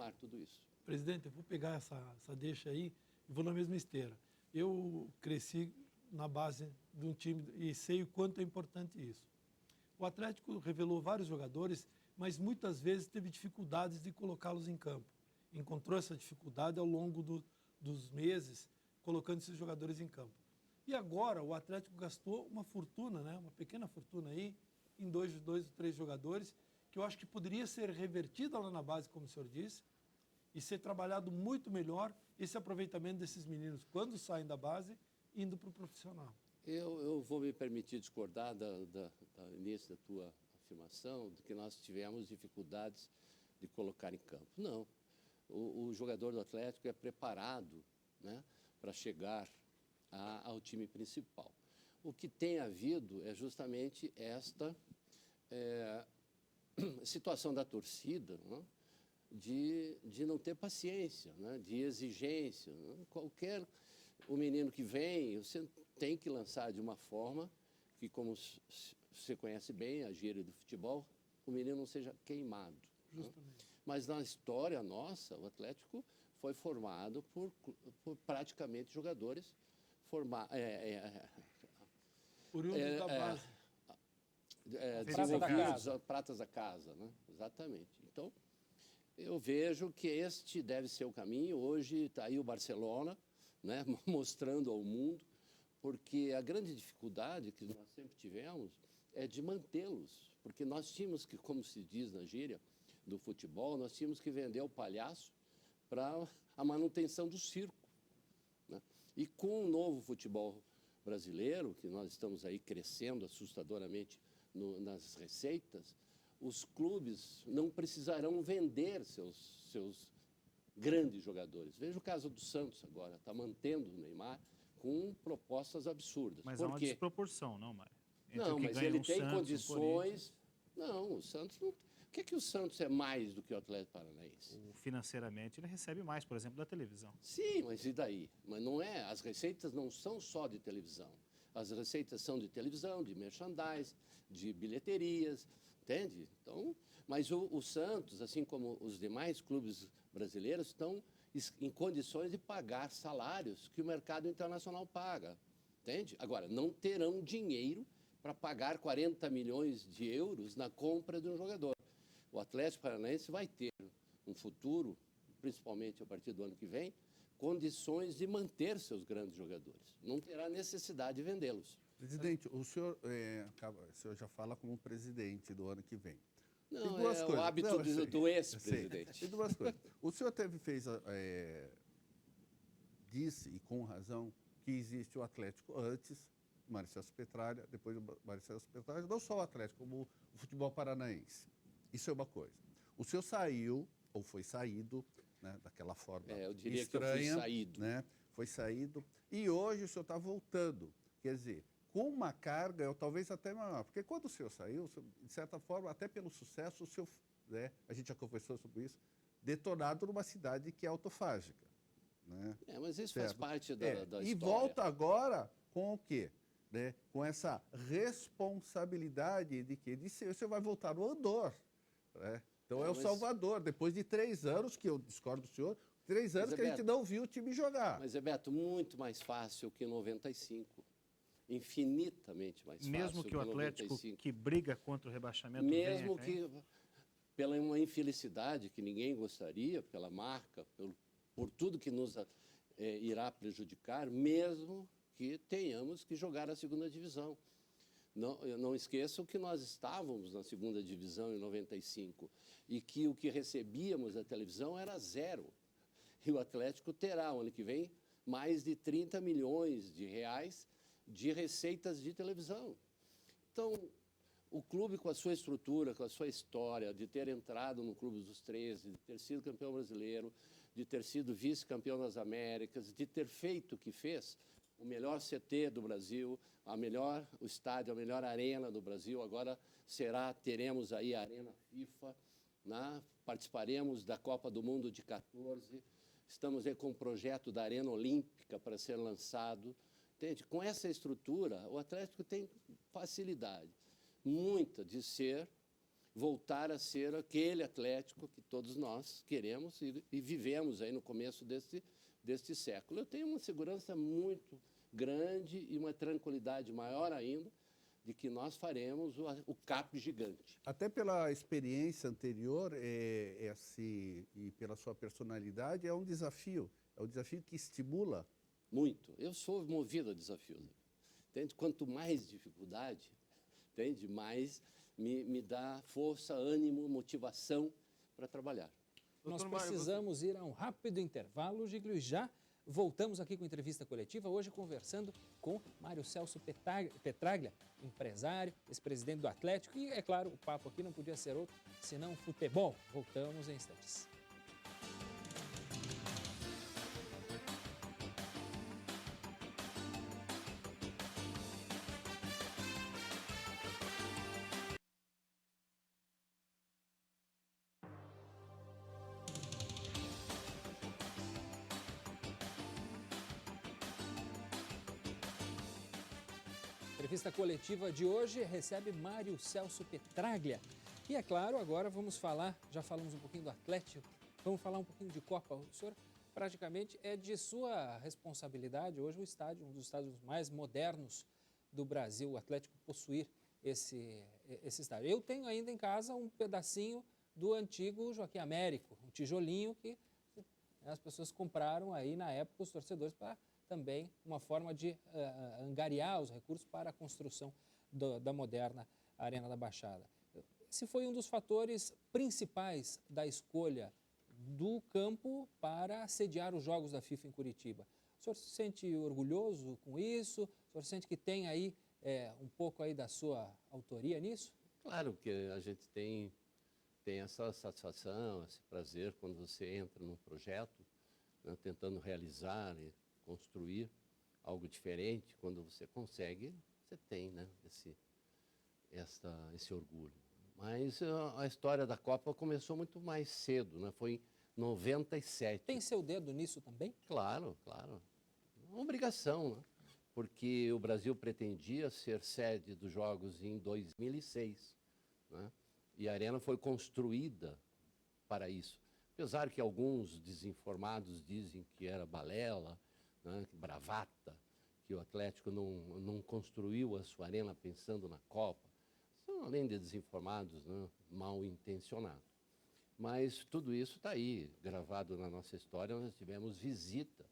Neymar, tudo isso. Presidente, eu vou pegar essa deixa aí e vou na mesma esteira. Eu cresci na base de um time e sei o quanto é importante isso. O Atlético revelou vários jogadores, mas muitas vezes teve dificuldades de colocá-los em campo. Encontrou essa dificuldade ao longo dos meses, colocando esses jogadores em campo. E agora o Atlético gastou uma fortuna, né? Uma pequena fortuna aí, em dois ou três jogadores, que eu acho que poderia ser revertida lá na base, como o senhor disse, e ser trabalhado muito melhor esse aproveitamento desses meninos quando saem da base, indo para o profissional. Eu vou me permitir discordar do início da tua afirmação, de que nós tivemos dificuldades de colocar em campo. Não. O jogador do Atlético é preparado, né, para chegar ao time principal. O que tem havido é justamente esta situação da torcida, né, de não ter paciência, né, de exigência. Né? O menino que vem, você tem que lançar de uma forma que, como você conhece bem a gíria do futebol, o menino não seja queimado. Justamente. Né? Mas na história nossa, o Atlético foi formado por praticamente jogadores oriundos da base. Desenvolvidos, pratas da casa, né? Exatamente. Então, eu vejo que este deve ser o caminho. Hoje está aí o Barcelona, né, mostrando ao mundo, porque a grande dificuldade que nós sempre tivemos é de mantê-los, porque nós tínhamos que, como se diz na gíria do futebol, nós tínhamos que vender o palhaço para a manutenção do circo. Né? E com o novo futebol brasileiro, que nós estamos aí crescendo assustadoramente nas receitas, os clubes não precisarão vender seus grandes jogadores. Veja o caso do Santos agora, está mantendo o Neymar com propostas absurdas. Mas há uma desproporção, não, Mário? Não, mas ele tem condições. Não, o Santos não. O que é que o Santos é mais do que o Atlético Paranaense? Financeiramente, ele recebe mais, por exemplo, da televisão. Sim, mas e daí? Mas não é. As receitas não são só de televisão. As receitas são de televisão, de merchandise, de bilheterias, entende? Então, mas o Santos, assim como os demais clubes brasileiros, estão em condições de pagar salários que o mercado internacional paga, entende? Agora, não terão dinheiro para pagar 40 milhões de euros na compra de um jogador. O Atlético Paranaense vai ter um futuro, principalmente a partir do ano que vem, condições de manter seus grandes jogadores. Não terá necessidade de vendê-los. Presidente, o senhor já fala como presidente do ano que vem. Não, é o hábito do ex-presidente. Tem duas coisas. O senhor disse, e com razão, que existe o Atlético antes, Marcelo Petralha, depois do Marcelo Petralha, não só o Atlético, como o futebol paranaense. Isso é uma coisa. O senhor saiu, ou foi saído, né, daquela forma eu diria estranha, que eu fui saído. Né, foi saído, e hoje o senhor está voltando. Quer dizer, com uma carga, ou talvez até maior, porque quando o senhor saiu, de certa forma, até pelo sucesso, o senhor, né, a gente já conversou sobre isso, detonado numa cidade que é autofágica. Né? Mas isso faz parte da história. E volta agora com o quê? Né? Com essa responsabilidade de que o senhor vai voltar no Andor. Né? Então é o Salvador, depois de 3 anos, que eu discordo do senhor, 3 anos que a gente não viu o time jogar. Mas, Beto, muito mais fácil que 95. Infinitamente mais fácil. Mesmo que o Atlético 95. Que briga contra o rebaixamento mesmo que pela uma infelicidade que ninguém gostaria, pela marca, por tudo que nos irá prejudicar, mesmo que tenhamos que jogar a segunda divisão. Não esqueçam que nós estávamos na segunda divisão em 95 e que o que recebíamos da televisão era 0. E o Atlético terá, ano que vem, mais de 30 milhões de reais de receitas de televisão. Então, o clube com a sua estrutura, com a sua história, de ter entrado no Clube dos 13, de ter sido campeão brasileiro, de ter sido vice-campeão das Américas, de ter feito o que fez, o melhor CT do Brasil, o estádio, a melhor arena do Brasil, agora teremos aí a Arena FIFA, né? Participaremos da Copa do Mundo de 14, estamos aí com um projeto da Arena Olímpica para ser lançado. Entende? Com essa estrutura, o Atlético tem facilidade, muita, de ser voltar a ser aquele Atlético que todos nós queremos e vivemos aí no começo deste século. Eu tenho uma segurança muito grande e uma tranquilidade maior ainda de que nós faremos o CAP gigante. Até pela experiência anterior e pela sua personalidade, é um desafio que estimula. Muito. Eu sou movido a desafios. Entende? Quanto mais dificuldade, entende? Mais me dá força, ânimo, motivação para trabalhar. Nós Doutor Mário, precisamos ir a um rápido intervalo, Giglio, e já voltamos aqui com entrevista coletiva, hoje conversando com Mário Celso Petraglia, empresário, ex-presidente do Atlético, e, é claro, o papo aqui não podia ser outro, senão futebol. Voltamos em instantes. A entrevista coletiva de hoje recebe Mário Celso Petraglia. E é claro, agora vamos falar, já falamos um pouquinho do Atlético, vamos falar um pouquinho de Copa. O senhor praticamente é de sua responsabilidade hoje o estádio, um dos estádios mais modernos do Brasil, o Atlético possuir esse estádio. Eu tenho ainda em casa um pedacinho do antigo Joaquim Américo, um tijolinho que as pessoas compraram aí na época, os torcedores, para também uma forma de angariar os recursos para a construção da moderna Arena da Baixada. Esse foi um dos fatores principais da escolha do campo para sediar os Jogos da FIFA em Curitiba. O senhor se sente orgulhoso com isso? O senhor sente que tem aí um pouco aí da sua autoria nisso? Claro que a gente tem essa satisfação, esse prazer quando você entra num projeto, né, tentando realizar e construir algo diferente. Quando você consegue, você tem, né, esse orgulho. Mas a história da Copa começou muito mais cedo, né? Foi em 97. Tem seu dedo nisso também? Claro, claro. Uma obrigação, né? Porque o Brasil pretendia ser sede dos Jogos em 2006, né? E a Arena foi construída para isso. Apesar que alguns desinformados dizem que era balela, né, bravata, que o Atlético não construiu a sua arena pensando na Copa. São, além de desinformados, né, mal intencionados. Mas tudo isso está aí, gravado na nossa história. Nós tivemos visita